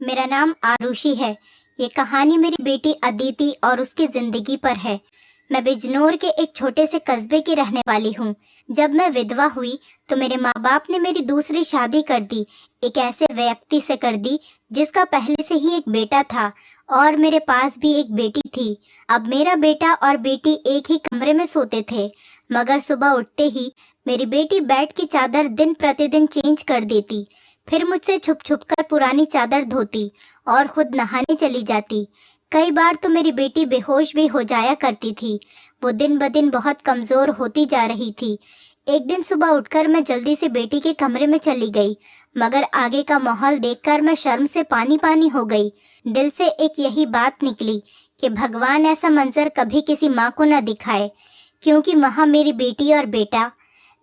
मेरा नाम आरुषि है। ये कहानी मेरी बेटी अदिति और उसकी जिंदगी पर है। मैं बिजनौर के एक छोटे से कस्बे की रहने वाली हूँ। जब मैं विधवा हुई तो मेरे माँ बाप ने मेरी दूसरी शादी कर दी। एक ऐसे व्यक्ति से कर दी जिसका पहले से ही एक बेटा था और मेरे पास भी एक बेटी थी। अब मेरा बेटा और बेटी एक ही कमरे में सोते थे, मगर सुबह उठते ही मेरी बेटी बेड की चादर दिन प्रतिदिन चेंज कर देती, फिर मुझसे छुप छुप कर पुरानी चादर धोती और खुद नहाने चली जाती। कई बार तो मेरी बेटी बेहोश भी हो जाया करती थी। वो दिन ब दिन बहुत कमजोर होती जा रही थी। एक दिन सुबह उठकर मैं जल्दी से बेटी के कमरे में चली गई, मगर आगे का माहौल देखकर मैं शर्म से पानी पानी हो गई। दिल से एक यही बात निकली कि भगवान ऐसा मंजर कभी किसी माँ को न दिखाए, क्योंकि वहाँ मेरी बेटी और बेटा।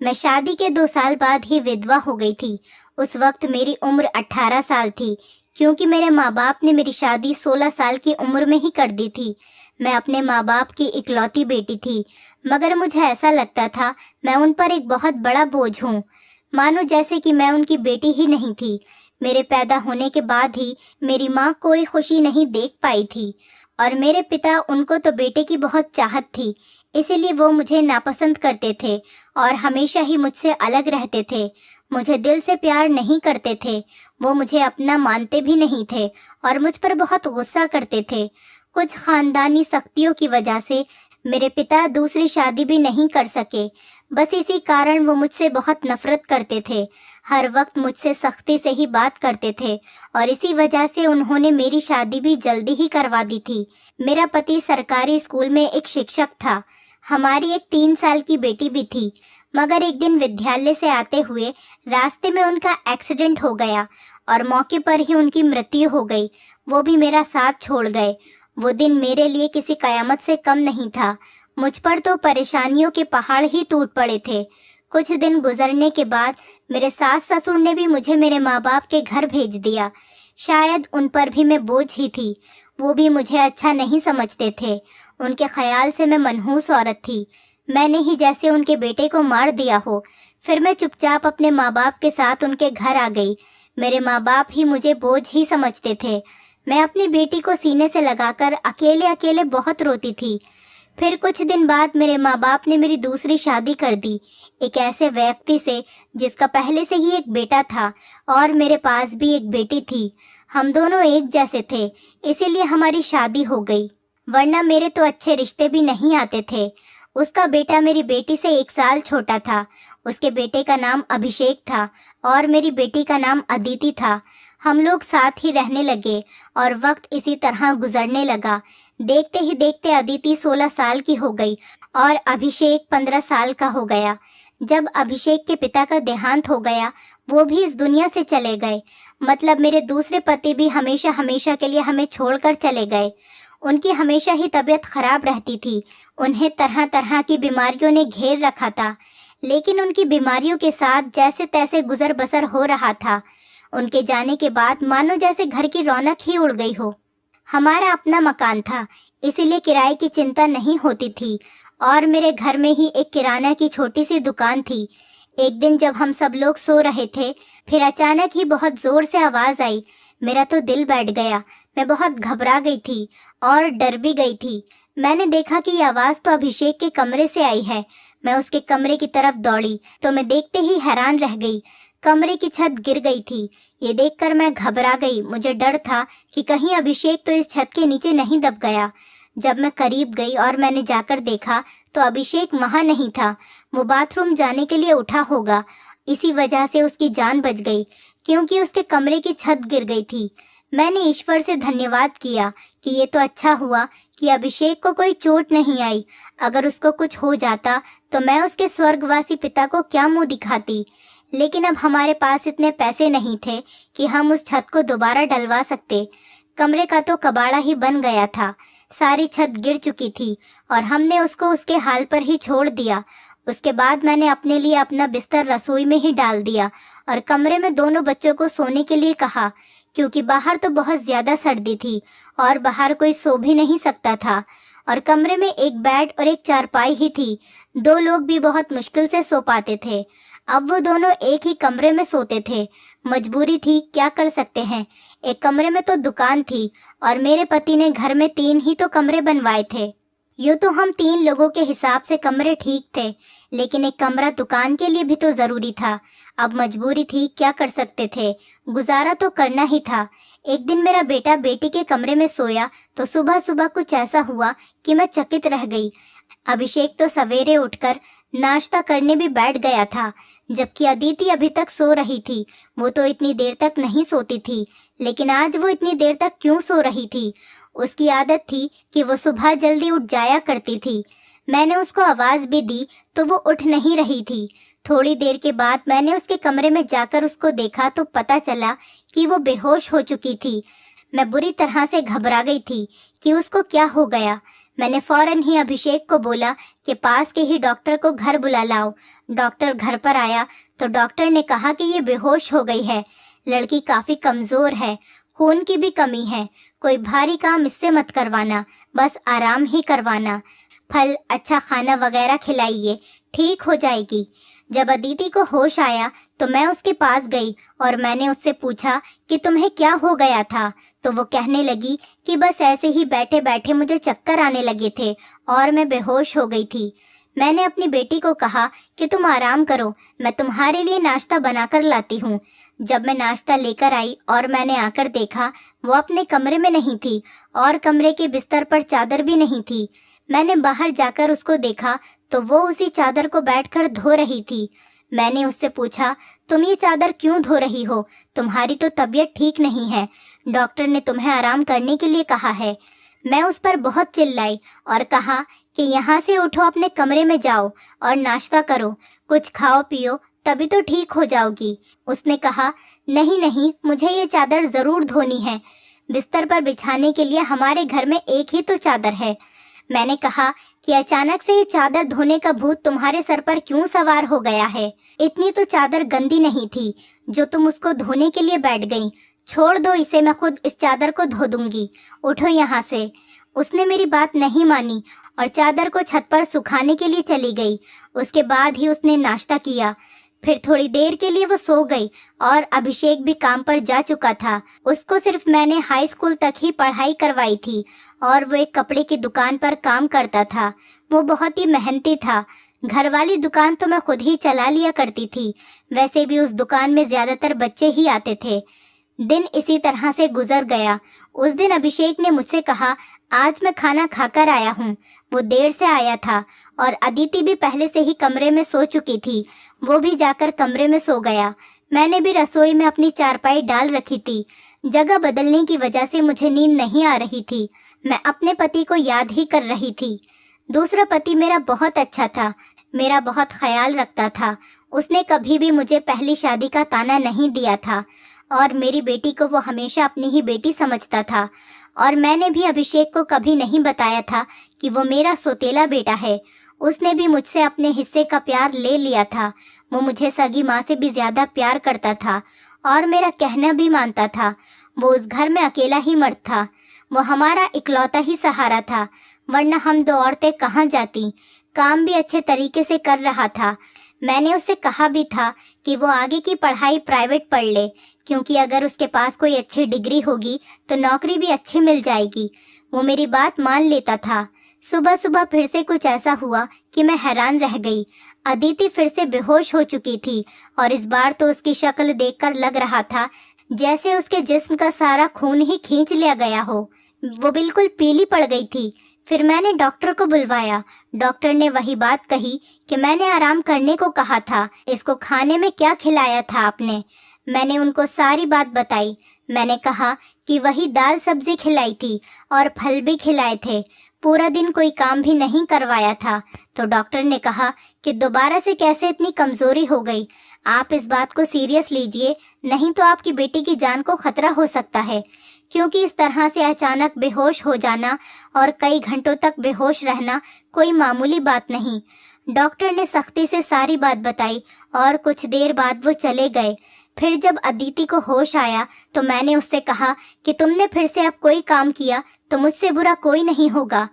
मैं शादी के 2 साल बाद ही विधवा हो गई थी। उस वक्त मेरी उम्र 18 साल थी, क्योंकि मेरे माँ बाप ने मेरी शादी 16 साल की उम्र में ही कर दी थी। मैं अपने माँ बाप की इकलौती बेटी थी, मगर मुझे ऐसा लगता था मैं उन पर एक बहुत बड़ा बोझ हूँ, मानो जैसे कि मैं उनकी बेटी ही नहीं थी। मेरे पैदा होने के बाद ही मेरी माँ कोई खुशी नहीं देख पाई थी और मेरे पिता, उनको तो बेटे की बहुत चाहत थी, इसीलिए वो मुझे नापसंद करते थे और हमेशा ही मुझसे अलग रहते थे। मुझे दिल से प्यार नहीं करते थे। वो मुझे अपना मानते भी नहीं थे और मुझ पर बहुत गुस्सा करते थे। कुछ खानदानी सख्तियों की वजह से मेरे पिता दूसरी शादी भी नहीं कर सके। बस इसी कारण वो मुझसे बहुत नफरत करते थे। हर वक्त मुझसे सख्ती से ही बात करते थे और इसी वजह से उन्होंने मेरी शादी भी जल्दी ही करवा दी थी। मेरा पति सरकारी स्कूल में एक शिक्षक था। हमारी एक 3 साल की बेटी भी थी, मगर एक दिन विद्यालय से आते हुए रास्ते में उनका एक्सीडेंट हो गया और मौके पर ही उनकी मृत्यु हो गई। वो भी मेरा साथ छोड़ गए। वो दिन मेरे लिए किसी कयामत से कम नहीं था। मुझ पर तो परेशानियों के पहाड़ ही टूट पड़े थे। कुछ दिन गुजरने के बाद मेरे सास ससुर ने भी मुझे मेरे माँ बाप के घर भेज दिया। शायद उन पर भी मैं बोझ ही थी। वो भी मुझे अच्छा नहीं समझते थे। उनके ख्याल से मैं मनहूस औरत थी। मैंने ही जैसे उनके बेटे को मार दिया हो। फिर मैं चुपचाप अपने माँ बाप के साथ उनके घर आ गई। मेरे माँ बाप ही मुझे बोझ ही समझते थे। मैं अपनी बेटी को सीने से लगाकर अकेले अकेले बहुत रोती थी। फिर कुछ दिन बाद मेरे माँ बाप ने मेरी दूसरी शादी कर दी, एक ऐसे व्यक्ति से जिसका पहले से ही एक बेटा था और मेरे पास भी एक बेटी थी। हम दोनों एक जैसे थे, इसीलिए हमारी शादी हो गई, वरना मेरे तो अच्छे रिश्ते भी नहीं आते थे। उसका बेटा मेरी बेटी से 1 साल छोटा था। उसके बेटे का नाम अभिषेक था और मेरी बेटी का नाम अदिति था। हम लोग साथ ही रहने लगे और वक्त इसी तरह गुजरने लगा। देखते ही देखते अदिति 16 साल की हो गई और अभिषेक 15 साल का हो गया। जब अभिषेक के पिता का देहांत हो गया, वो भी इस दुनिया से चले गए। मतलब मेरे दूसरे पति भी हमेशा हमेशा के लिए हमें छोड़कर चले गए। उनकी हमेशा ही तबीयत खराब रहती थी। उन्हें तरह तरह की बीमारियों ने घेर रखा था, लेकिन उनकी बीमारियों के साथ जैसे तैसे गुजर बसर हो रहा था। उनके जाने के बाद मानो जैसे घर की रौनक ही उड़ गई हो। हमारा अपना मकान था, इसीलिए किराए की चिंता नहीं होती थी और मेरे घर में ही एक किराना की छोटी सी दुकान थी। एक दिन जब हम सब लोग सो रहे थे, फिर अचानक ही बहुत जोर से आवाज आई। मेरा तो दिल बैठ गया। मैं बहुत घबरा गई थी और डर भी गई थी। मैंने देखा कि ये आवाज तो अभिषेक के कमरे से आई है। मैं उसके कमरे की तरफ दौड़ी तो मैं देखते ही हैरान रह गई। कमरे की छत गिर गई थी। ये देखकर मैं घबरा गई। मुझे डर था कि कहीं अभिषेक तो इस छत के नीचे नहीं दब गया। जब मैं करीब गई और मैंने जाकर देखा तो अभिषेक वहां नहीं था। वो बाथरूम जाने के लिए उठा होगा, इसी वजह से उसकी जान बच गई, क्योंकि उसके कमरे की छत गिर गई थी। मैंने ईश्वर से धन्यवाद किया कि ये तो अच्छा हुआ कि अभिषेक को कोई चोट नहीं आई। अगर उसको कुछ हो जाता तो मैं उसके स्वर्गवासी पिता को क्या मुंह दिखाती। लेकिन अब हमारे पास इतने पैसे नहीं थे कि हम उस छत को दोबारा डलवा सकते। कमरे का तो कबाड़ा ही बन गया था। सारी छत गिर चुकी थी और हमने उसको उसके हाल पर ही छोड़ दिया। उसके बाद मैंने अपने लिए अपना बिस्तर रसोई में ही डाल दिया और कमरे में दोनों बच्चों को सोने के लिए कहा, क्योंकि बाहर तो बहुत ज्यादा सर्दी थी और बाहर कोई सो भी नहीं सकता था। और कमरे में एक बेड और एक चारपाई ही थी। 2 लोग भी बहुत मुश्किल से सो पाते थे। अब वो दोनों एक ही कमरे में सोते थे, मजबूरी थी, क्या कर सकते हैं। एक कमरे में तो दुकान थी और मेरे पति ने घर में 3 ही तो कमरे बनवाए थे। यूँ तो हम 3 लोगों के हिसाब से कमरे ठीक थे, लेकिन एक कमरा दुकान के लिए भी तो ज़रूरी था। अब मजबूरी थी, क्या कर सकते थे, गुजारा तो करना ही था। एक दिन मेरा बेटा बेटी के कमरे में सोया तो सुबह सुबह कुछ ऐसा हुआ कि मैं चकित रह गई। अभिषेक तो सवेरे उठकर नाश्ता करने भी बैठ गया था, जबकि अदिति अभी तक सो रही थी। वो तो इतनी देर तक नहीं सोती थी, लेकिन आज वो इतनी देर तक क्यों सो रही थी? उसकी आदत थी कि वो सुबह जल्दी उठ जाया करती थी। मैंने उसको आवाज़ भी दी तो वो उठ नहीं रही थी। थोड़ी देर के बाद मैंने उसके कमरे में जाकर उसको देखा तो पता चला कि वो बेहोश हो चुकी थी। मैं बुरी तरह से घबरा गई थी कि उसको क्या हो गया। मैंने फौरन ही अभिषेक को बोला कि पास के ही डॉक्टर को घर बुला लाओ। डॉक्टर घर पर आया तो डॉक्टर ने कहा कि ये बेहोश हो गई है। लड़की काफ़ी कमज़ोर है, खून की भी कमी है। कोई भारी काम इससे मत करवाना, बस आराम ही करवाना। फल, अच्छा खाना वगैरह खिलाइए, ठीक हो जाएगी। जब अदिति को होश आया तो मैं उसके पास गई और मैंने उससे पूछा कि तुम्हें क्या हो गया था। तो वो कहने लगी कि बस ऐसे ही बैठे बैठे मुझे चक्कर आने लगे थे और मैं बेहोश हो गई थी। मैंने अपनी बेटी को कहा कि तुम आराम करो, मैं तुम्हारे लिए नाश्ता बनाकर लाती हूँ। जब मैं नाश्ता लेकर आई और मैंने आकर देखा, वो अपने कमरे में नहीं थी और कमरे के बिस्तर पर चादर भी नहीं थी। मैंने बाहर जाकर उसको देखा तो वो उसी चादर को बैठकर धो रही थी। मैंने उससे पूछा, तुम ये चादर क्यों धो रही हो? तुम्हारी तो तबीयत ठीक नहीं है, डॉक्टर ने तुम्हें आराम करने के लिए कहा है। मैं उस पर बहुत चिल्लाई और कहा कि यहाँ से उठो, अपने कमरे में जाओ और नाश्ता करो, कुछ खाओ पियो, तभी तो ठीक हो जाओगी। उसने कहा, नहीं नहीं, मुझे ये चादर ज़रूर धोनी है। बिस्तर पर बिछाने के लिए हमारे घर में एक ही तो चादर है। मैंने कहा कि अचानक से ये चादर धोने का भूत तुम्हारे सर पर क्यों सवार हो गया है? इतनी तो चादर गंदी नहीं थी जो तुम उसको धोने के लिए बैठ गई। छोड़ दो इसे, मैं खुद इस चादर को धो दूंगी, उठो यहाँ से। उसने मेरी बात नहीं मानी और चादर को छत पर सुखाने के लिए चली गई। उसके बाद ही उसने नाश्ता किया। फिर थोड़ी देर के लिए वो सो गई और अभिषेक भी काम पर जा चुका था। उसको सिर्फ मैंने हाई स्कूल तक ही पढ़ाई करवाई थी और वो एक कपड़े की दुकान पर काम करता था। वो बहुत ही मेहनती था। घर वाली दुकान तो मैं खुद ही चला लिया करती थी। वैसे भी उस दुकान में ज़्यादातर बच्चे ही आते थे। दिन इसी तरह से गुजर गया। उस दिन अभिषेक ने मुझसे कहा, आज मैं खाना खाकर आया हूँ। वो देर से आया था और अदिति भी पहले से ही कमरे में सो चुकी थी। वो भी जाकर कमरे में सो गया। मैंने भी रसोई में अपनी चारपाई डाल रखी थी। जगह बदलने की वजह से मुझे नींद नहीं आ रही थी। मैं अपने पति को याद ही कर रही थी। दूसरा पति मेरा बहुत अच्छा था, मेरा बहुत ख्याल रखता था। उसने कभी भी मुझे पहली शादी का ताना नहीं दिया था और मेरी बेटी को वो हमेशा अपनी ही बेटी समझता था। और मैंने भी अभिषेक को कभी नहीं बताया था कि वो मेरा सौतेला बेटा है। उसने भी मुझसे अपने हिस्से का प्यार ले लिया था। वो मुझे सगी माँ से भी ज़्यादा प्यार करता था और मेरा कहना भी मानता था। वो उस घर में अकेला ही मर्द था। वो हमारा इकलौता ही सहारा था, वरना हम 2 औरतें कहाँ जाती। काम भी अच्छे तरीके से कर रहा था। मैंने उससे कहा भी था कि वो आगे की पढ़ाई प्राइवेट पढ़ ले, क्योंकि अगर उसके पास कोई अच्छी डिग्री होगी तो नौकरी भी अच्छी मिल जाएगी। वो मेरी बात मान लेता था। सुबह सुबह फिर से कुछ ऐसा हुआ कि मैं हैरान रह गई। अदिति फिर से बेहोश हो चुकी थी और इस बार तो उसकी शक्ल देखकर लग रहा था जैसे उसके जिस्म का सारा खून ही खींच लिया गया हो। वो बिल्कुल पीली पड़ गई थी। फिर मैंने डॉक्टर को बुलवाया। डॉक्टर ने वही बात कही कि मैंने आराम करने को कहा था। इसको खाने में क्या खिलाया था आपने? मैंने उनको सारी बात बताई। मैंने कहा कि वही दाल सब्जी खिलाई थी और फल भी खिलाए थे। पूरा दिन कोई काम भी नहीं करवाया था। तो डॉक्टर ने कहा कि दोबारा से कैसे इतनी कमज़ोरी हो गई। आप इस बात को सीरियस लीजिए, नहीं तो आपकी बेटी की जान को खतरा हो सकता है, क्योंकि इस तरह से अचानक बेहोश हो जाना और कई घंटों तक बेहोश रहना कोई मामूली बात नहीं। डॉक्टर ने सख्ती से सारी बात बताई और कुछ देर बाद वो चले गए। फिर जब अदिति को होश आया तो मैंने उससे कहा कि तुमने फिर से अब कोई काम किया तो मुझसे बुरा कोई नहीं होगा।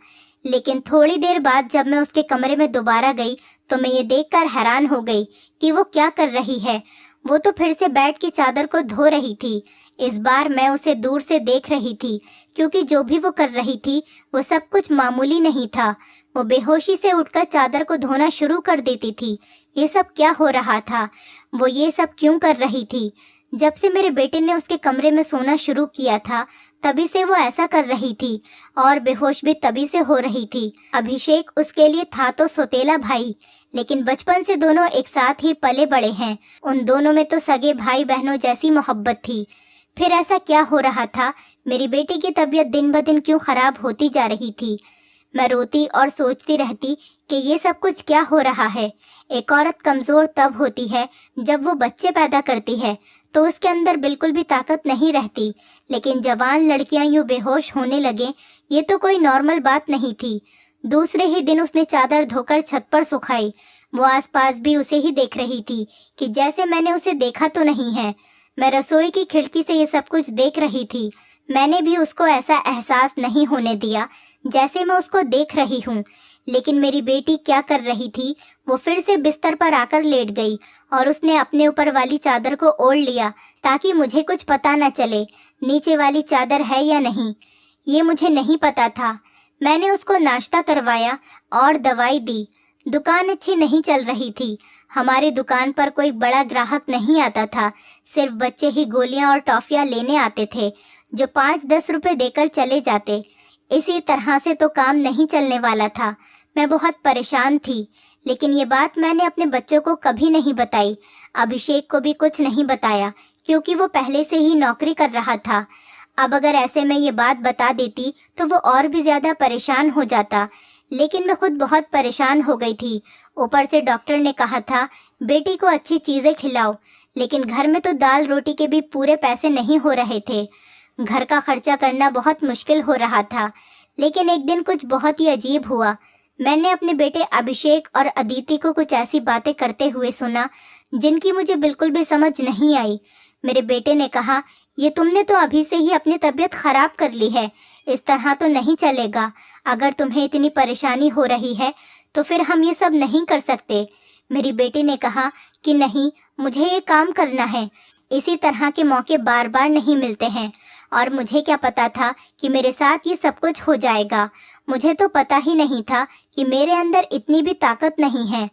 लेकिन थोड़ी देर बाद जब मैं उसके कमरे में दोबारा गई तो मैं ये देखकर हैरान हो गई कि वो क्या कर रही है। वो तो फिर से बैठ के चादर को धो रही थी। इस बार मैं उसे दूर से देख रही थी, क्योंकि जो भी वो कर रही थी वो सब कुछ मामूली नहीं था। वो बेहोशी से उठकर चादर को धोना शुरू कर देती थी। ये सब क्या हो रहा था? वो ये सब क्यों कर रही थी? जब से मेरे बेटे ने उसके कमरे में सोना शुरू किया था, तभी से वो ऐसा कर रही थी, और बेहोश भी तभी से हो रही थी। अभिषेक उसके लिए था तो सौतेला भाई, लेकिन बचपन से दोनों एक साथ ही पले बड़े हैं। उन दोनों में तो सगे भाई बहनों जैसी मोहब्बत थी। फिर ऐसा क्या हो रहा था? मेरी बेटी की तबीयत दिन ब दिन क्यों खराब होती जा रही थी? मैं रोती और सोचती रहती कि ये सब कुछ क्या हो रहा है। एक औरत कमज़ोर तब होती है जब वो बच्चे पैदा करती है, तो उसके अंदर बिल्कुल भी ताकत नहीं रहती। लेकिन जवान लड़कियां यूं बेहोश होने लगे, ये तो कोई नॉर्मल बात नहीं थी। दूसरे ही दिन उसने चादर धोकर छत पर सुखाई। वो आसपास भी उसे ही देख रही थी कि जैसे मैंने उसे देखा तो नहीं है। मैं रसोई की खिड़की से ये सब कुछ देख रही थी। मैंने भी उसको ऐसा एहसास नहीं होने दिया जैसे मैं उसको देख रही हूँ। लेकिन मेरी बेटी क्या कर रही थी? वो फिर से बिस्तर पर आकर लेट गई और उसने अपने ऊपर वाली चादर को ओढ़ लिया ताकि मुझे कुछ पता न चले नीचे वाली चादर है या नहीं। ये मुझे नहीं पता था। मैंने उसको नाश्ता करवाया और दवाई दी। दुकान अच्छी नहीं चल रही थी। हमारी दुकान पर कोई बड़ा ग्राहक नहीं आता था। सिर्फ बच्चे ही गोलियां और टॉफियां लेने आते थे, जो 5-10 रुपए देकर चले जाते। इसी तरह से तो काम नहीं चलने वाला था। मैं बहुत परेशान थी, लेकिन ये बात मैंने अपने बच्चों को कभी नहीं बताई। अभिषेक को भी कुछ नहीं बताया, क्योंकि वो पहले से ही नौकरी कर रहा था। अब अगर ऐसे में ये बात बता देती तो वो और भी ज़्यादा परेशान हो जाता। लेकिन मैं खुद बहुत परेशान हो गई थी। ऊपर से डॉक्टर ने कहा था बेटी को अच्छी चीज़ें खिलाओ, लेकिन घर में तो दाल रोटी के भी पूरे पैसे नहीं हो रहे थे। घर का खर्चा करना बहुत मुश्किल हो रहा था। लेकिन एक दिन कुछ बहुत ही अजीब हुआ। मैंने अपने बेटे अभिषेक और अदिति को कुछ ऐसी बातें करते हुए सुना जिनकी मुझे बिल्कुल भी समझ नहीं आई। मेरे बेटे ने कहा, ये तुमने तो अभी से ही अपनी तबीयत खराब कर ली है। इस तरह तो नहीं चलेगा। अगर तुम्हें इतनी परेशानी हो रही है तो फिर हम ये सब नहीं कर सकते। मेरी बेटी ने कहा कि नहीं, मुझे ये काम करना है। इसी तरह के मौके बार बार नहीं मिलते हैं, और मुझे क्या पता था कि मेरे साथ ये सब कुछ हो जाएगा। मुझे तो पता ही नहीं था कि मेरे अंदर इतनी भी ताकत नहीं है।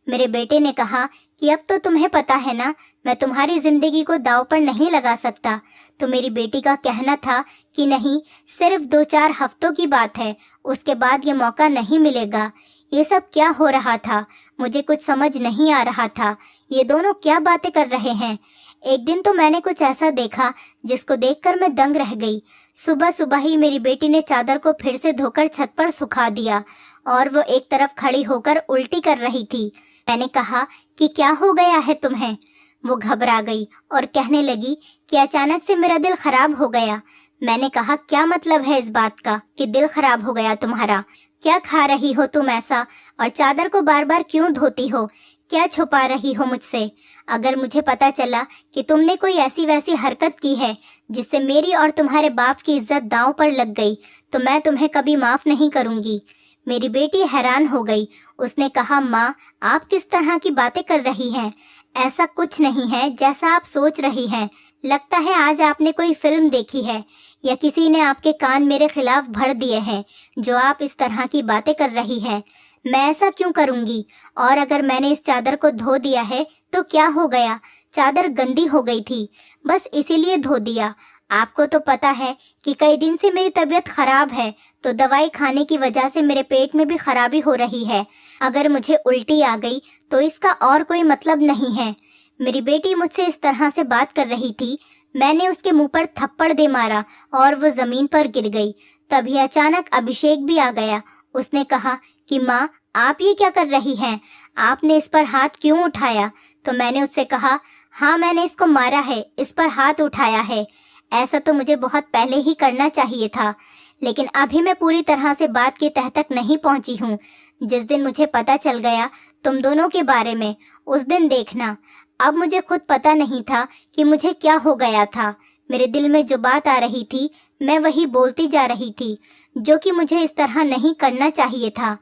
मेरे बेटे ने कहा कि अब तो तुम्हें पता है ना, मैं तुम्हारी जिंदगी को दांव पर नहीं लगा सकता। तो मेरी बेटी का कहना था कि नहीं, सिर्फ 2-4 हफ्तों की बात है, उसके बाद ये मौका नहीं मिलेगा। ये सब क्या हो रहा था? मुझे कुछ समझ नहीं आ रहा था। ये दोनों क्या बातें कर रहे हैं? एक दिन तो मैंने कुछ ऐसा देखा जिसको देखकर मैं दंग रह गई। सुबह सुबह ही मेरी बेटी ने चादर को फिर से धोकर छत पर सुखा दिया, और वो एक तरफ खड़ी होकर उल्टी कर रही थी। मैंने कहा कि क्या हो गया है तुम्हें? वो घबरा गई और कहने लगी कि अचानक से मेरा दिल खराब हो गया। मैंने कहा, क्या मतलब है इस बात का कि दिल खराब हो गया तुम्हारा? क्या खा रही हो तुम ऐसा, और चादर को बार बार क्यों धोती हो? क्या छुपा रही हो मुझसे? अगर मुझे पता चला कि तुमने कोई ऐसी वैसी हरकत की है जिससे मेरी और तुम्हारे बाप की इज्जत दांव पर लग गई, तो मैं तुम्हें कभी माफ नहीं करूंगी। मेरी बेटी हैरान हो गई। उसने कहा, माँ, आप किस तरह की बातें कर रही हैं? ऐसा कुछ नहीं है जैसा आप सोच रही हैं। लगता है आज आपने कोई फिल्म देखी है, या किसी ने आपके कान मेरे खिलाफ भर दिए हैं, जो आप इस तरह की बातें कर रही हैं। मैं ऐसा क्यों करूंगी? और अगर मैंने इस चादर को धो दिया है तो क्या हो गया? चादर गंदी हो गई थी, बस इसीलिए धो दिया। आपको तो पता है कि कई दिन से मेरी तबीयत खराब है, तो दवाई खाने की वजह से मेरे पेट में भी खराबी हो रही है। अगर मुझे उल्टी आ गई तो इसका और कोई मतलब नहीं है। मेरी बेटी मुझसे इस तरह से बात कर रही थी। मैंने उसके मुंह पर थप्पड़ दे मारा और वो जमीन पर गिर गई। तभी अचानक अभिषेक भी आ गया। उसने कहा कि माँ, आप ये क्या कर रही हैं? आपने इस पर हाथ क्यों उठाया? तो मैंने उससे कहा, हाँ, मैंने इसको मारा है, इस पर हाथ उठाया है। ऐसा तो मुझे बहुत पहले ही करना चाहिए था, लेकिन अभी मैं पूरी तरह से बात की तह तक नहीं पहुंची हूँ। जिस दिन मुझे पता चल गया तुम दोनों के बारे में, उस दिन देखना। अब मुझे खुद पता नहीं था कि मुझे क्या हो गया था। मेरे दिल में जो बात आ रही थी मैं वही बोलती जा रही थी, जो कि मुझे इस तरह नहीं करना चाहिए था।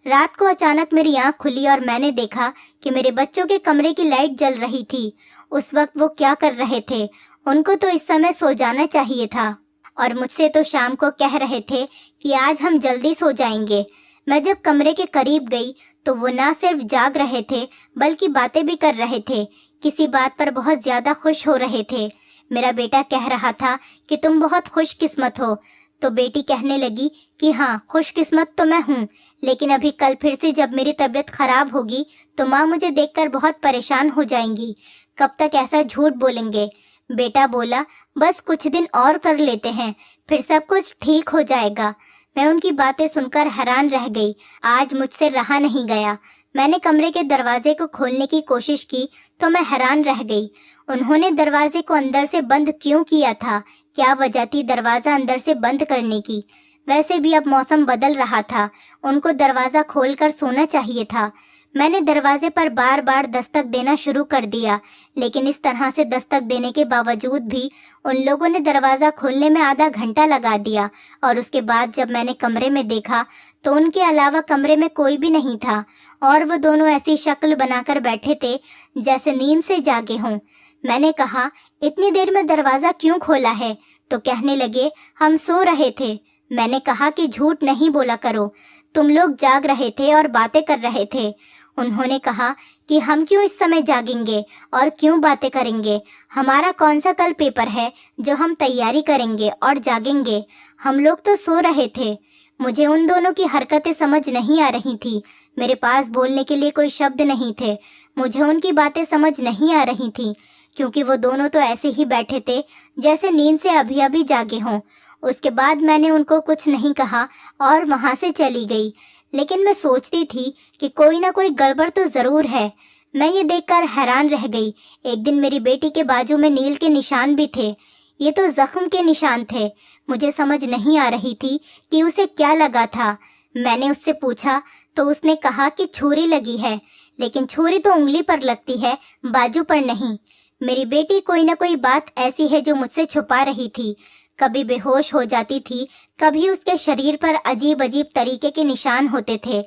रात को अचानक मेरी आंख खुली और मैंने देखा कि मेरे बच्चों के कमरे की लाइट जल रही थी। उस वक्त वो क्या कर रहे थे? उनको तो इस समय सो जाना चाहिए था और मुझसे तो शाम को कह रहे थे कि आज हम जल्दी सो जाएंगे। मैं जब कमरे के करीब गई तो वो ना सिर्फ जाग रहे थे बल्कि बातें भी कर रहे थे। किसी बात पर बहुत ज्यादा खुश हो रहे थे। मेरा बेटा कह रहा था कि तुम बहुत खुशकिस्मत हो, तो बेटी कहने लगी कि हाँ, खुशकिस्मत तो मैं हूँ, लेकिन अभी कल फिर से जब मेरी तबीयत खराब होगी तो माँ मुझे देखकर बहुत परेशान हो जाएंगी। कब तक ऐसा झूठ बोलेंगे? बेटा बोला, बस कुछ दिन और कर लेते हैं, फिर सब कुछ ठीक हो जाएगा। मैं उनकी बातें सुनकर हैरान रह गई। आज मुझसे रहा नहीं गया। मैंने कमरे के दरवाजे को खोलने की कोशिश की तो मैं हैरान रह गई। उन्होंने दरवाजे को अंदर से बंद क्यों किया था? क्या वजह थी दरवाजा अंदर से बंद करने की? वैसे भी अब मौसम बदल रहा था, उनको दरवाजा खोलकर सोना चाहिए था। मैंने दरवाजे पर बार बार दस्तक देना शुरू कर दिया, लेकिन इस तरह से दस्तक देने के बावजूद भी उन लोगों ने दरवाजा खोलने में आधा घंटा लगा दिया। और उसके बाद जब मैंने कमरे में देखा तो उनके अलावा कमरे में कोई भी नहीं था और वो दोनों ऐसी शक्ल बनाकर बैठे थे जैसे नींद से जागे हों। मैंने कहा, इतनी देर में दरवाजा क्यों खोला है? तो कहने लगे, हम सो रहे थे। मैंने कहा कि झूठ नहीं बोला करो, तुम लोग जाग रहे थे और बातें कर रहे थे। उन्होंने कहा कि हम क्यों इस समय जागेंगे और क्यों बातें करेंगे? हमारा कौन सा कल पेपर है जो हम तैयारी करेंगे और जागेंगे? हम लोग तो सो रहे थे। मुझे उन दोनों की हरकतें समझ नहीं आ रही थी। मेरे पास बोलने के लिए कोई शब्द नहीं थे। मुझे उनकी बातें समझ नहीं आ रही थी, क्योंकि वो दोनों तो ऐसे ही बैठे थे जैसे नींद से अभी अभी जागे हों। उसके बाद मैंने उनको कुछ नहीं कहा और वहां से चली गई। लेकिन मैं सोचती थी कि कोई ना कोई गड़बड़ तो जरूर है। मैं ये देखकर हैरान रह गई। एक दिन मेरी बेटी के बाजू में नील के निशान भी थे। ये तो जख्म के निशान थे। मुझे समझ नहीं आ रही थी कि उसे क्या लगा था। मैंने उससे पूछा तो उसने कहा कि छुरी लगी है, लेकिन छुरी तो उंगली पर लगती है, बाजू पर नहीं। मेरी बेटी कोई ना कोई बात ऐसी है जो मुझसे छुपा रही थी। कभी बेहोश हो जाती थी, कभी उसके शरीर पर अजीब अजीब तरीके के निशान होते थे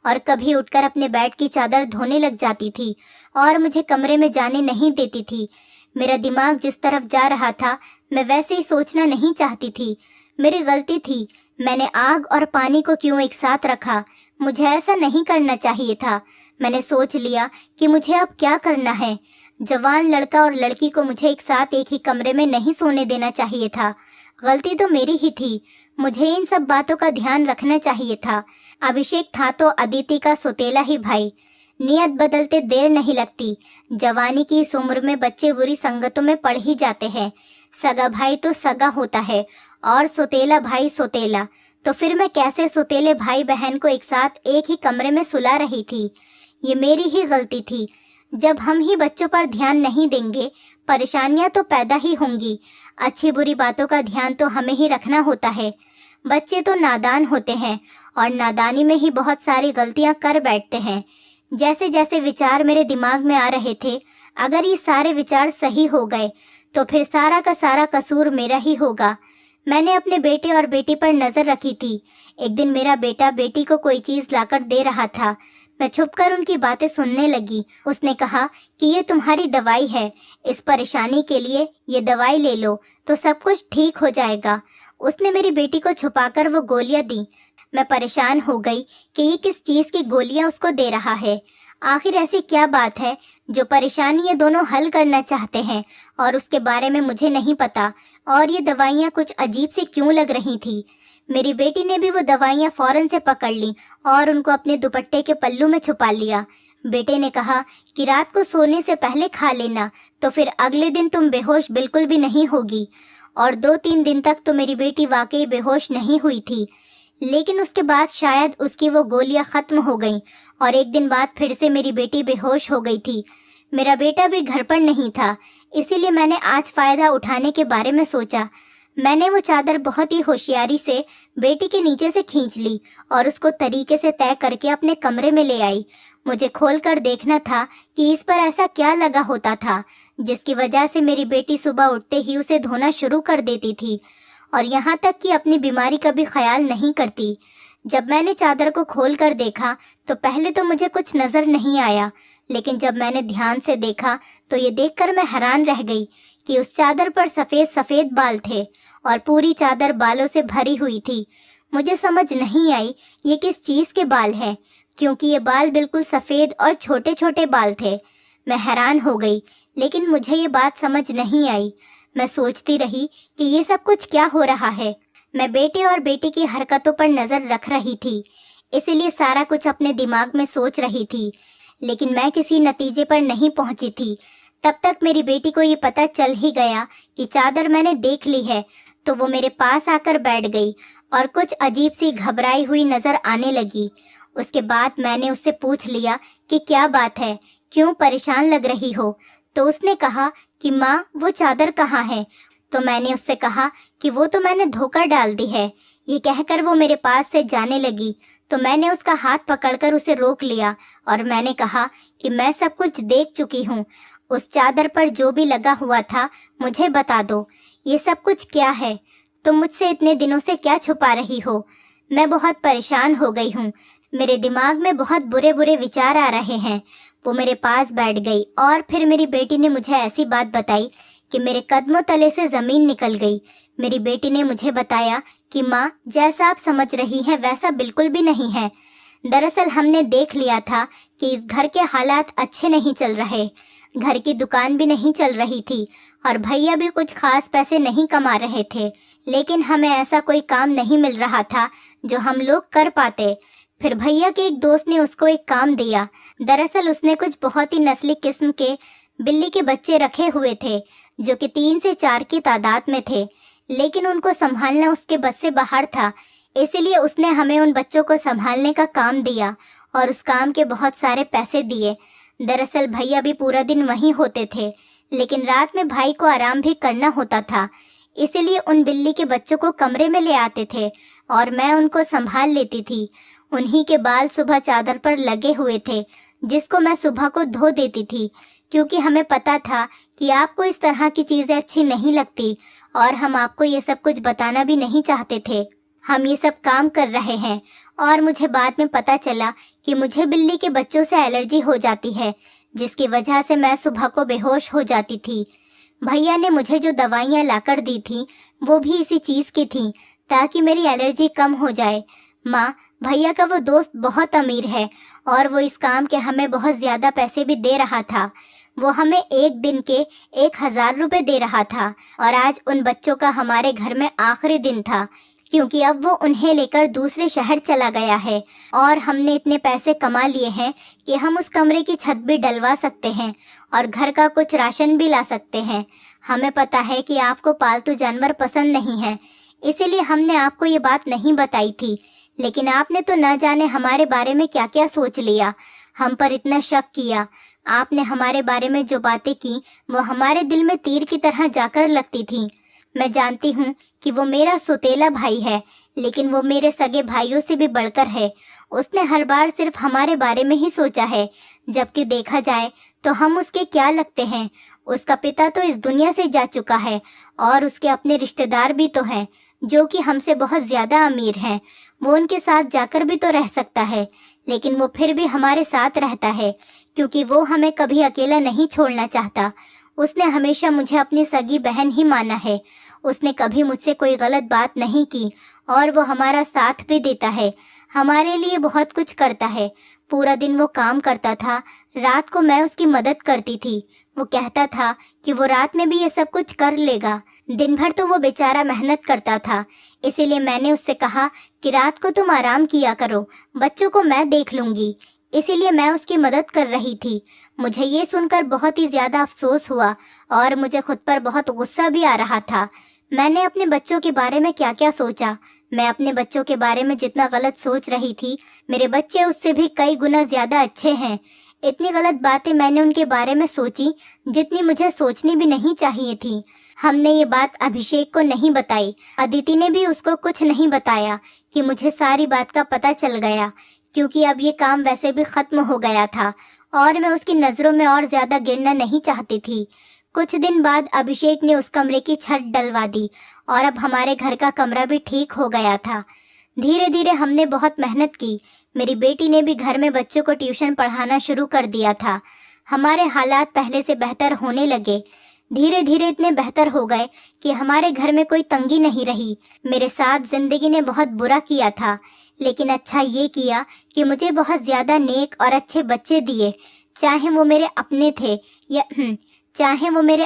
और कभी उठकर अपने बेड की चादर धोने लग जाती थी और मुझे कमरे में जाने नहीं देती थी। मेरा दिमाग जिस तरफ जा रहा था मैं वैसे ही सोचना नहीं चाहती थी। मेरी गलती थी। मैंने आग और पानी को क्यों एक साथ रखा? मुझे ऐसा नहीं करना चाहिए था। मैंने सोच लिया कि मुझे अब क्या करना है। जवान लड़का और लड़की को मुझे एक साथ एक ही कमरे में नहीं सोने देना चाहिए था। गलती तो मेरी ही थी। मुझे इन सब बातों का ध्यान रखना चाहिए था। अभिषेक था तो अदिति का सौतेला ही भाई। नियत बदलते देर नहीं लगती। जवानी की इस उम्र में बच्चे बुरी संगतों में पड़ ही जाते हैं। सगा भाई तो सगा होता है और सौतेला भाई सौतेला। तो फिर मैं कैसे सौतेले भाई बहन को एक साथ एक ही कमरे में सुला रही थी? ये मेरी ही गलती थी। जब हम ही बच्चों पर ध्यान नहीं देंगे, परेशानियां तो पैदा ही होंगी। अच्छी बुरी बातों का ध्यान तो हमें ही रखना होता है। बच्चे तो नादान होते हैं और नादानी में ही बहुत सारी गलतियां कर बैठते हैं। जैसे जैसे विचार मेरे दिमाग में आ रहे थे, अगर ये सारे विचार सही हो गए तो फिर सारा का सारा कसूर मेरा ही होगा। मैंने अपने बेटे और बेटी पर नजर रखी थी। एक दिन मेरा बेटा बेटी को कोई चीज लाकर दे रहा था। मैं छुपकर उनकी बातें सुनने लगी। उसने कहा कि ये तुम्हारी दवाई है, इस परेशानी के लिए ये दवाई ले लो तो सब कुछ ठीक हो जाएगा। उसने मेरी बेटी को छुपाकर वो गोलियां दी। मैं परेशान हो गई कि ये किस चीज की गोलियां उसको दे रहा है। आखिर ऐसी क्या बात है जो परेशानी ये दोनों हल करना चाहते हैं और उसके बारे में मुझे नहीं पता। और ये दवाइयाँ कुछ अजीब सी क्यों लग रही थी। मेरी बेटी ने भी वो दवाइयाँ फौरन से पकड़ ली और उनको अपने दुपट्टे के पल्लू में छुपा लिया। बेटे ने कहा कि रात को सोने से पहले खा लेना, तो फिर अगले दिन तुम बेहोश बिल्कुल भी नहीं होगी। और 2-3 दिन तक तो मेरी बेटी वाकई बेहोश नहीं हुई थी, लेकिन उसके बाद शायद उसकी वो गोलियां खत्म हो गईं और एक दिन बाद फिर से मेरी बेटी बेहोश हो गई थी। मेरा बेटा भी घर पर नहीं था, इसीलिए मैंने आज फायदा उठाने के बारे में सोचा। मैंने वो चादर बहुत ही होशियारी से बेटी के नीचे से खींच ली और उसको तरीके से तय करके अपने कमरे में ले आई। मुझे खोलकर देखना था कि इस पर ऐसा क्या लगा होता था जिसकी वजह से मेरी बेटी सुबह उठते ही उसे धोना शुरू कर देती थी और यहाँ तक कि अपनी बीमारी का भी ख्याल नहीं करती। जब मैंने चादर को खोल कर देखा तो पहले तो मुझे कुछ नजर नहीं आया, लेकिन जब मैंने ध्यान से देखा तो ये देखकर मैं हैरान रह गई कि उस चादर पर सफ़ेद सफ़ेद बाल थे और पूरी चादर बालों से भरी हुई थी। मुझे समझ नहीं आई ये किस चीज़ के बाल हैं, क्योंकि ये बाल बिल्कुल सफ़ेद और छोटे छोटे बाल थे। मैं हैरान हो गई, लेकिन मुझे ये बात समझ नहीं आई। मैं सोचती रही कि ये सब कुछ क्या हो रहा है। मैं बेटे और बेटी की हरकतों पर नज़र रख रही थी, इसीलिए सारा कुछ अपने दिमाग में सोच रही थी, लेकिन मैं किसी नतीजे पर नहीं पहुंची थी। तब तक मेरी बेटी को ये पता चल ही गया कि चादर मैंने देख ली है, तो वो मेरे पास आकर बैठ गई और कुछ अजीब सी घबराई हुई नज़र आने लगी। उसके बाद मैंने उससे पूछ लिया कि क्या बात है, क्यों परेशान लग रही हो। तो उसने कहा कि माँ, वो चादर कहाँ है। तो मैंने उससे कहा कि वो तो मैंने धोकर डाल दी है। ये कहकर वो मेरे पास से जाने लगी, तो मैंने उसका हाथ पकड़कर उसे रोक लिया और मैंने कहा कि मैं सब कुछ देख चुकी हूँ। उस चादर पर जो भी लगा हुआ था मुझे बता दो, ये सब कुछ क्या है? तुम मुझसे इतने दिनों से क्या छुपा रही हो? मैं बहुत परेशान हो गई हूँ, मेरे दिमाग में बहुत बुरे बुरे विचार आ रहे हैं। वो मेरे पास बैठ गई और फिर मेरी बेटी ने मुझे ऐसी बात बताई कि मेरे कदमों तले से ज़मीन निकल गई। मेरी बेटी ने मुझे बताया कि माँ, जैसा आप समझ रही हैं वैसा बिल्कुल भी नहीं है। दरअसल हमने देख लिया था कि इस घर के हालात अच्छे नहीं चल रहे। घर की दुकान भी नहीं चल रही थी और भैया भी कुछ खास पैसे नहीं कमा रहे थे, लेकिन हमें ऐसा कोई काम नहीं मिल रहा था जो हम लोग कर पाते। फिर भैया के एक दोस्त ने उसको एक काम दिया। दरअसल उसने कुछ बहुत ही नस्ली किस्म के बिल्ली के बच्चे रखे हुए थे, जो कि 3 से 4 की तादाद में थे, लेकिन उनको संभालना उसके बस से बाहर था। इसीलिए उसने हमें उन बच्चों को संभालने का काम दिया और उस काम के बहुत सारे पैसे दिए। दरअसल भैया भी पूरा दिन वहीं होते थे, लेकिन रात में भाई को आराम भी करना होता था, इसीलिए उन बिल्ली के बच्चों को कमरे में ले आते थे और मैं उनको संभाल लेती थी। उन्हीं के बाल सुबह चादर पर लगे हुए थे, जिसको मैं सुबह को धो देती थी, क्योंकि हमें पता था कि आपको इस तरह की चीज़ें अच्छी नहीं लगती और हम आपको ये सब कुछ बताना भी नहीं चाहते थे। हम ये सब काम कर रहे हैं और मुझे बाद में पता चला कि मुझे बिल्ली के बच्चों से एलर्जी हो जाती है, जिसकी वजह से मैं सुबह को बेहोश हो जाती थी। भैया ने मुझे जो दवाइयाँ लाकर दी थी वो भी इसी चीज़ की थी, ताकि मेरी एलर्जी कम हो जाए। माँ, भैया का वो दोस्त बहुत अमीर है और वो इस काम के हमें बहुत ज़्यादा पैसे भी दे रहा था। वो हमें एक दिन के 1000 रुपये दे रहा था और आज उन बच्चों का हमारे घर में आखिरी दिन था, क्योंकि अब वो उन्हें लेकर दूसरे शहर चला गया है और हमने इतने पैसे कमा लिए हैं कि हम उस कमरे की छत भी डलवा सकते हैं और घर का कुछ राशन भी ला सकते हैं। हमें पता है कि आपको पालतू जानवर पसंद नहीं है, इसीलिए हमने आपको ये बात नहीं बताई थी, लेकिन आपने तो न जाने हमारे बारे में क्या क्या सोच लिया, हम पर इतना शक किया। आपने हमारे बारे में जो बातें की वो हमारे दिल में तीर की तरह जाकर लगती थी। मैं जानती हूँ कि वो मेरा सौतेला भाई है, लेकिन वो मेरे सगे भाइयों से भी बढ़कर है। उसने हर बार सिर्फ हमारे बारे में ही सोचा है, जबकि देखा जाए तो हम उसके क्या लगते हैं। उसका पिता तो इस दुनिया से जा चुका है और उसके अपने रिश्तेदार भी तो हैं, जो कि हमसे बहुत ज़्यादा अमीर हैं। वो उनके साथ जाकर भी तो रह सकता है, लेकिन वो फिर भी हमारे साथ रहता है, क्योंकि वो हमें कभी अकेला नहीं छोड़ना चाहता। उसने हमेशा मुझे अपनी सगी बहन ही माना है। उसने कभी मुझसे कोई गलत बात नहीं की और वो हमारा साथ भी देता है, हमारे लिए बहुत कुछ करता है। पूरा दिन वो काम करता था, रात को मैं उसकी मदद करती थी। वो कहता था कि वो रात में भी ये सब कुछ कर लेगा, दिन भर तो वो बेचारा मेहनत करता था। इसीलिए मैंने उससे कहा कि रात को तुम आराम किया करो, बच्चों को मैं देख लूँगी। इसीलिए मैं उसकी मदद कर रही थी। मुझे ये सुनकर बहुत ही ज़्यादा अफसोस हुआ और मुझे खुद पर बहुत गुस्सा भी आ रहा था। मैंने अपने बच्चों के बारे में क्या क्या सोचा। मैं अपने बच्चों के बारे में जितना गलत सोच रही थी, मेरे बच्चे उससे भी कई गुना ज़्यादा अच्छे हैं। इतनी गलत बातें मैंने उनके बारे में सोची जितनी मुझे सोचनी भी नहीं चाहिए थी। हमने ये बात अभिषेक को नहीं बताई, अदिति ने भी उसको कुछ नहीं बताया कि मुझे सारी बात का पता चल गया, क्योंकि अब ये काम वैसे भी ख़त्म हो गया था और मैं उसकी नज़रों में और ज़्यादा गिरना नहीं चाहती थी। कुछ दिन बाद अभिषेक ने उस कमरे की छत डलवा दी और अब हमारे घर का कमरा भी ठीक हो गया था। धीरे धीरे हमने बहुत मेहनत की। मेरी बेटी ने भी घर में बच्चों को ट्यूशन पढ़ाना शुरू कर दिया था। हमारे हालात पहले से बेहतर होने लगे। धीरे धीरे इतने बेहतर हो गए कि हमारे घर में कोई तंगी नहीं रही। मेरे साथ जिंदगी ने बहुत बुरा किया था, लेकिन अच्छा ये किया कि मुझे बहुत ज़्यादा नेक और अच्छे बच्चे दिए, चाहे वो मेरे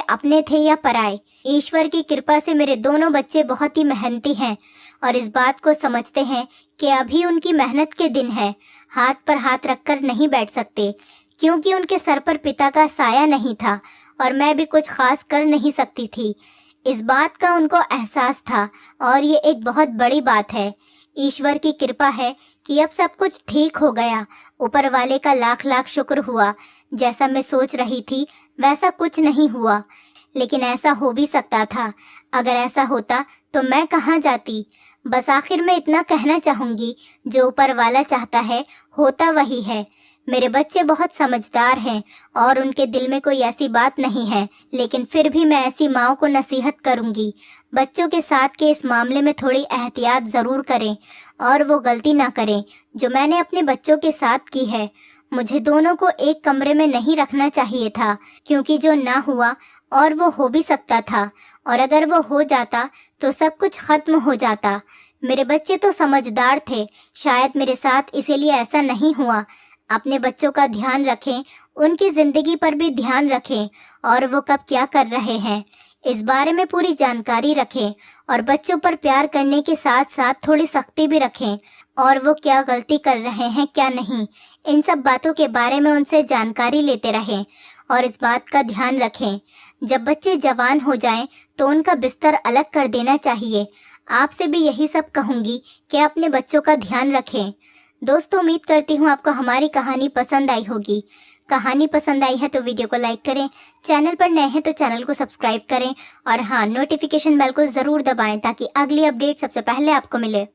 अपने थे या पराए। ईश्वर की कृपा से मेरे दोनों बच्चे बहुत ही मेहनती हैं और इस बात को समझते हैं कि अभी उनकी मेहनत के दिन है। हाथ पर हाथ रखकर नहीं बैठ सकते, क्योंकि उनके सर पर पिता का साया नहीं था और मैं भी कुछ खास कर नहीं सकती थी। इस बात का उनको एहसास था और ये एक बहुत बड़ी बात है। ईश्वर की कृपा है कि अब सब कुछ ठीक हो गया। ऊपर वाले का लाख लाख शुक्र हुआ। जैसा मैं सोच रही थी वैसा कुछ नहीं हुआ, लेकिन ऐसा हो भी सकता था। अगर ऐसा होता तो मैं कहाँ जाती। बस आखिर में इतना कहना चाहूँगी, जो ऊपर वाला चाहता है होता वही है। मेरे बच्चे बहुत समझदार हैं और उनके दिल में कोई ऐसी बात नहीं है, लेकिन फिर भी मैं ऐसी माँओं को नसीहत करूँगी, बच्चों के साथ के इस मामले में थोड़ी एहतियात ज़रूर करें और वो गलती ना करें जो मैंने अपने बच्चों के साथ की है। मुझे दोनों को एक कमरे में नहीं रखना चाहिए था, क्योंकि जो ना हुआ और वो हो भी सकता था, और अगर वो हो जाता तो सब कुछ खत्म हो जाता। मेरे बच्चे तो समझदार थे, शायद मेरे साथ इसीलिए ऐसा नहीं हुआ। अपने बच्चों का ध्यान रखें, उनकी ज़िंदगी पर भी ध्यान रखें और वो कब क्या कर रहे हैं इस बारे में पूरी जानकारी रखें, और बच्चों पर प्यार करने के साथ साथ थोड़ी सख्ती भी रखें, और वो क्या गलती कर रहे हैं क्या नहीं, इन सब बातों के बारे में उनसे जानकारी लेते रहें। और इस बात का ध्यान रखें, जब बच्चे जवान हो जाएं तो उनका बिस्तर अलग कर देना चाहिए। आपसे भी यही सब कहूँगी कि अपने बच्चों का ध्यान रखें। दोस्तों, उम्मीद करती हूँ आपको हमारी कहानी पसंद आई होगी। कहानी पसंद आई है तो वीडियो को लाइक करें, चैनल पर नए हैं तो चैनल को सब्सक्राइब करें, और हाँ, नोटिफिकेशन बेल को ज़रूर दबाएं ताकि अगली अपडेट सबसे पहले आपको मिले।